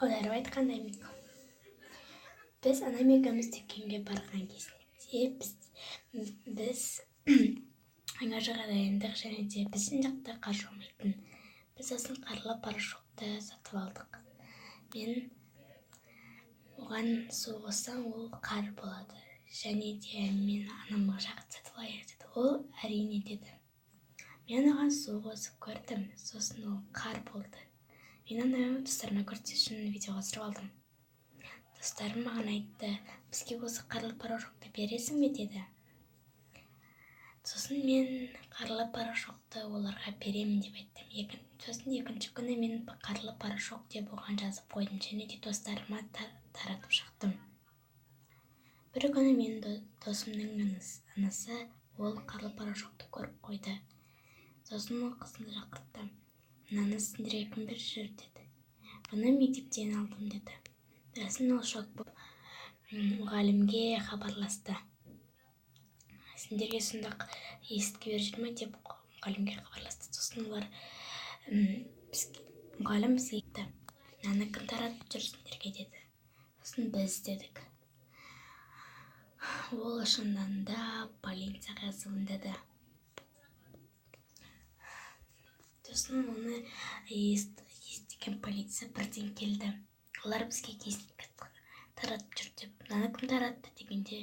Аударып айтқанда біз анам екеуміз дүкенге барған кезінде біз жаңа жылға дайындық және де біздің жақта қар жаумайтын. Біз сосын қарлы порошокты сатып алдық. Мен оған су қоссам, ол қар болады. Және де мен анама жақты сатып алайық деді. Ол әрине деді. Мен оған су қосып көрдім, сосын ол қар болды. Мен аны достарыма көрсету үшін видеоға түсіріп алдым. Достарым маған айтты, бізге осы қарлы порошокты бересің бе деді. Сосын мен қарлы порошокты оларға беремін деп айттым. Сосын екінші күні мен қарлы порошок деп оған жазып қойдым, және де достарыма таратып шықтым. Бір күні мен досымның анасы ол қарлы порошокты көріп қойды. Сосын ол қызымды шақыртты. Мынаны сендерге кім беріп жүр деді. Бұны мектептен алдым деді. Сосын ол шок болып мұғалімге хабарласты. Сендерге сонда есірткі беріп жүр ме деп мұғалімге хабарласты. Сосын олар мұғалім бізге айтты, мынаны кім таратып жүр сендерге деді. Сосын біз дедік. Ол шындығында полицияға звондады. Сосын оны естіген полиция бірден келді. Олар бізге есірткі таратып жүр деп. Мынаны кім таратты дегенде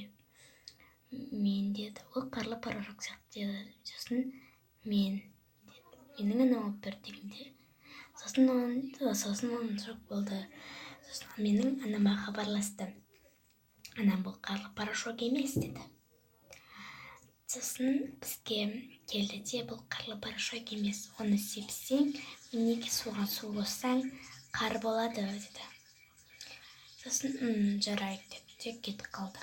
мен деді. Ол қарлы порошок сияқты деді. Сосын мен деді. Менің анам алып берді дегенде. Сосын он шок болды. Сосын менің анама хабарласты. Анам бұл қарлы порошок емес деді. Сосын бізге келді де, бұл қарлы порошок емес. Оны сепсең, неге суға су қоссаң, қар болады деді. Сосын жарайды деді, кетіп қалды.